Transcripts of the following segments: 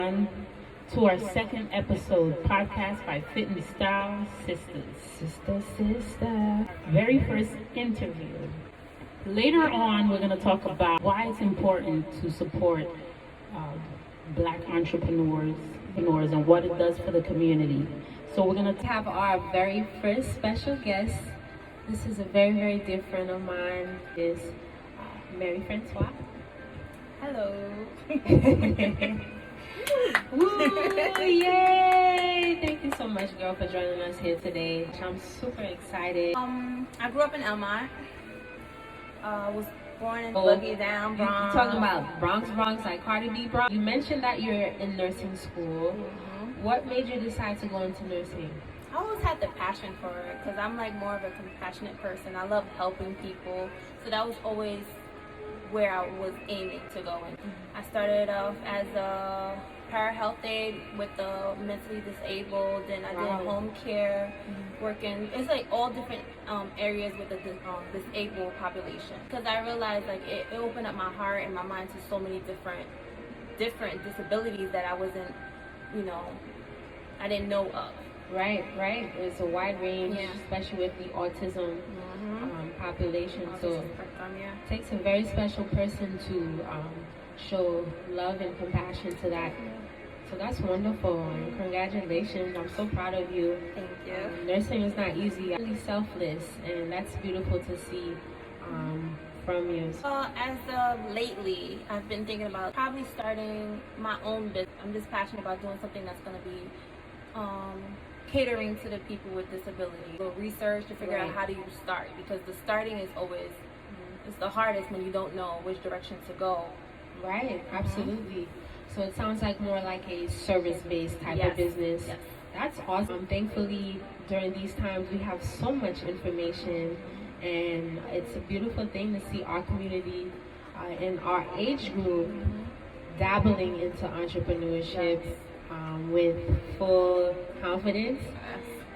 On to our second episode podcast by Fitness Style Sisters. Sister. Very first interview. Later on, we're going to talk about why it's important to support uh, black entrepreneurs and what it does for the community. So we're going to have our very first special guest. This is a very, very dear friend of mine. Is Mary Francois. Hello. Woo, yay! Thank you so much, girl, for joining us here today. I'm super excited. I grew up in Elmont. Was born in Boogie Down, Bronx. You're talking about Bronx, like Cardi B Bronx. You mentioned that you're in nursing school. Mm-hmm. What made you decide to go into nursing? I always had the passion for it because I'm like more of a compassionate person. I love helping people. So that was always where I was aiming to go in. I started off as a para-health aide with the mentally disabled, then I did home care, working, it's like all different areas with the disabled population. Because I realized like it opened up my heart and my mind to so many different disabilities that I wasn't, I didn't know of. Right. It's a wide range, especially with the autism population. So it takes a very special person to show love and compassion to that. So that's wonderful. And congratulations. I'm so proud of you. Thank you. Nursing is not easy. Really selfless, and that's beautiful to see from you. As of lately, I've been thinking about probably starting my own business. I'm just passionate about doing something that's going to be catering to the people with disability. So research to figure out how do you start, because the starting is always it's the hardest when you don't know which direction to go. Right, absolutely. So it sounds like more like a service-based type of business. Yes. That's awesome. Thankfully, during these times, we have so much information, and it's a beautiful thing to see our community in our age group dabbling into entrepreneurship with full confidence.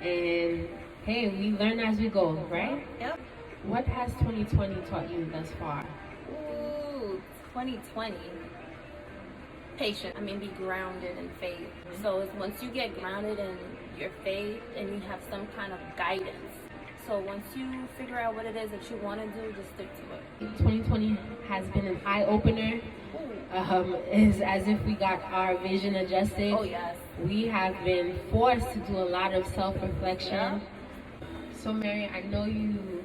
And hey, we learn as we go, right? Yep. What has 2020 taught you thus far? Ooh, 2020. Patient. Be grounded in faith. So it's once you get grounded in your faith and you have some kind of guidance. So once you figure out what it is that you want to do, just stick to it. 2020 has been an eye-opener. It's as if we got our vision adjusted. Oh, yes. We have been forced to do a lot of self-reflection. Yeah. So Mary, I know you've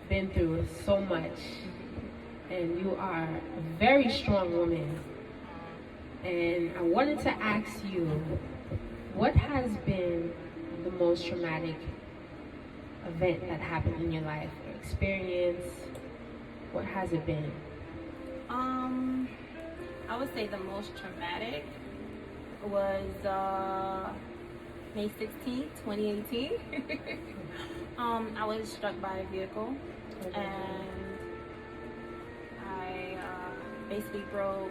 been through so much, and you are a very strong woman. And I wanted to ask you, what has been the most traumatic event that happened in your life or experience? What has it been? I would say the most traumatic was May 16th, 2018. I was struck by a vehicle, and I basically broke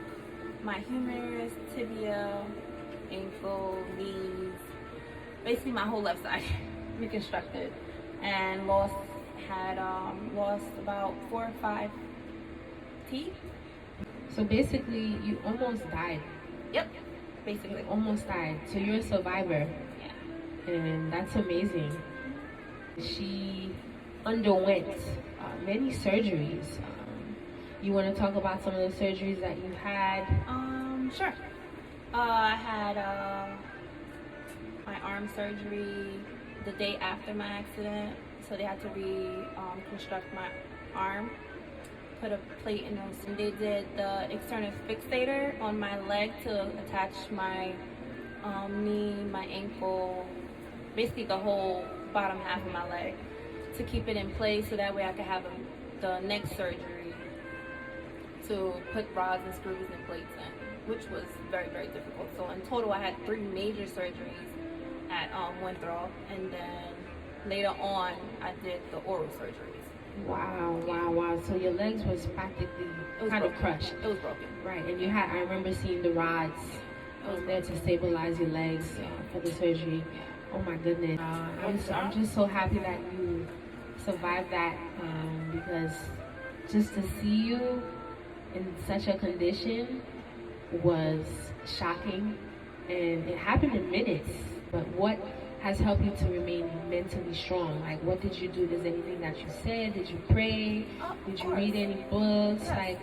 my humerus, tibia, ankle, knees, basically my whole left side reconstructed, and lost about 4 or 5 teeth. So basically, you almost died. Yep, basically. You almost died. So you're a survivor. Yeah. And that's amazing. She underwent many surgeries. You want to talk about some of the surgeries that you had? Sure. I had my arm surgery the day after my accident, so they had to reconstruct my arm, put a plate in those. And they did the external fixator on my leg to attach my knee, my ankle, basically the whole bottom half of my leg, to keep it in place so that way I could have the next surgery to put rods and screws and plates in, which was very, very difficult. So in total, I had 3 major surgeries at Winthrop, and then later on, I did the oral surgeries. Wow. So your legs was practically kind of crushed. It was broken. Right, and I remember seeing the rods there to stabilize your legs for the surgery. Oh my goodness. I'm just so happy that you survived that, because just to see you in such a condition was shocking. and it happened in minutes. But what has helped you to remain mentally strong? Like, what did you do? There's anything that you said? Did you pray? Did you read any books? Yes. Like,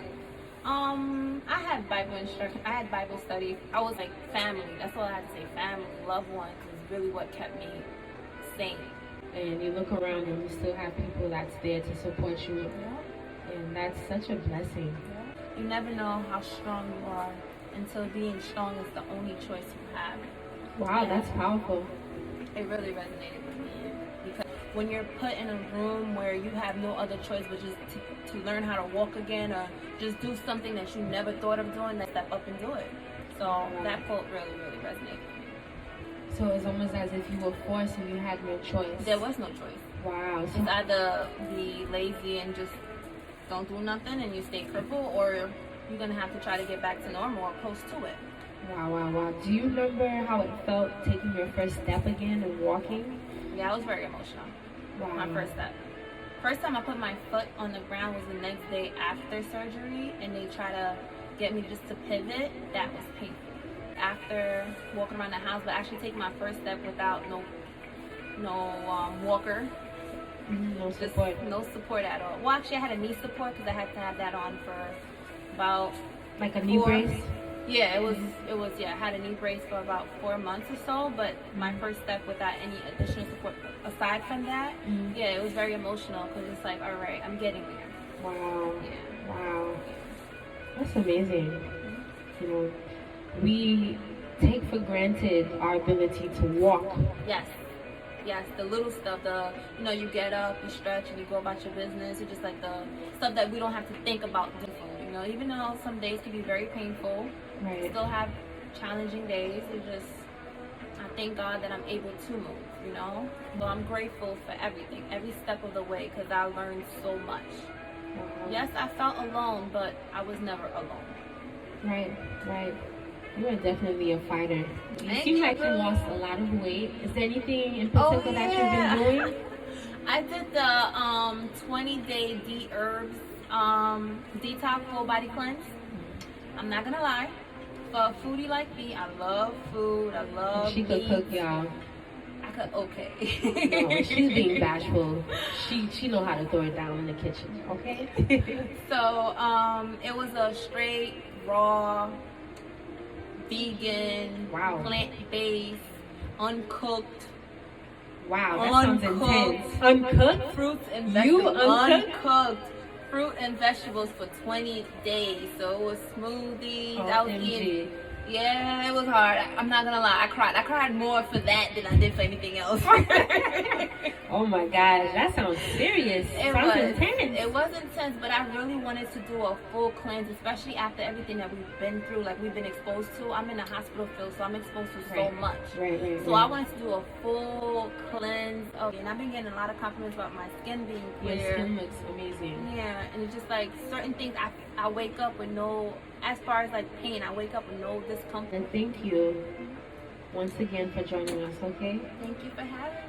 I had Bible instruction. I had Bible study. I was like family. That's all I had to say. Family, loved ones is really what kept me sane. and you look around and you still have people that's there to support you, and that's such a blessing. You never know how strong you are until being strong is the only choice you have. Wow, that's powerful. It really resonated with me because when you're put in a room where you have no other choice but just to learn how to walk again or just do something that you never thought of doing, then step up and do it. So that quote really, really resonated with me. So it's almost as if you were forced and you had no choice. There was no choice. Wow. It's either be lazy and just don't do nothing and you stay crippled, or you're going to have to try to get back to normal or close to it. Wow. Do you remember how it felt taking your first step again and walking? Yeah, I was very emotional. Wow. My first step. First time I put my foot on the ground was the next day after surgery, and they try to get me just to pivot. That was painful. After walking around the house, but actually taking my first step without no walker. No support. No support at all. Well, actually, I had a knee support because I had to have that on for about Like a knee brace? Yeah, it was. Yeah, I had a knee brace for about 4 months or so. But my first step without any additional support aside from that, yeah, it was very emotional because it's like, all right, I'm getting there. Wow. Yeah. Wow. That's amazing. You know, we take for granted our ability to walk. Yes, the little stuff, you get up, you stretch, and you go about your business. It's just like the stuff that we don't have to think about doing. Even though some days can be very painful, Right. still have challenging days. I thank God that I'm able to move, So I'm grateful for everything, every step of the way, because I learned so much. Wow. Yes, I felt alone, but I was never alone. Right. You are definitely a fighter. You Thank seem you, like you boo. lost a lot of weight. Is there anything in particular that you've been doing? I did the 20-day D-Herbs detox full body cleanse. I'm not gonna lie, for a foodie like me, I love food. I love She could meat. cook, y'all. I could, okay. No, she's being bashful. She know how to throw it down in the kitchen, okay? So it was a straight raw vegan, Wow. plant-based, uncooked. Wow, that sounds Uncooked. intense. Uncooked? Fruits and You vegetables. uncooked? Uncooked fruit and vegetables for 20 days. So it was smoothies. I was eating. OMG. Yeah, it was hard. I'm not gonna lie. I cried. I cried more for that than I did for anything else. Oh my gosh, that sounds serious. Sounds intense. It was intense, but I really wanted to do a full cleanse, especially after everything that we've been through, like we've been exposed to. I'm in the hospital field, so I'm exposed to so much. Right. So I wanted to do a full cleanse. And I've been getting a lot of compliments about my skin being clear. Your skin looks amazing. Yeah, and it's just like certain things I wake up with no, as far as like pain, I wake up with no discomfort. And thank you once again for joining us, okay? Thank you for having me.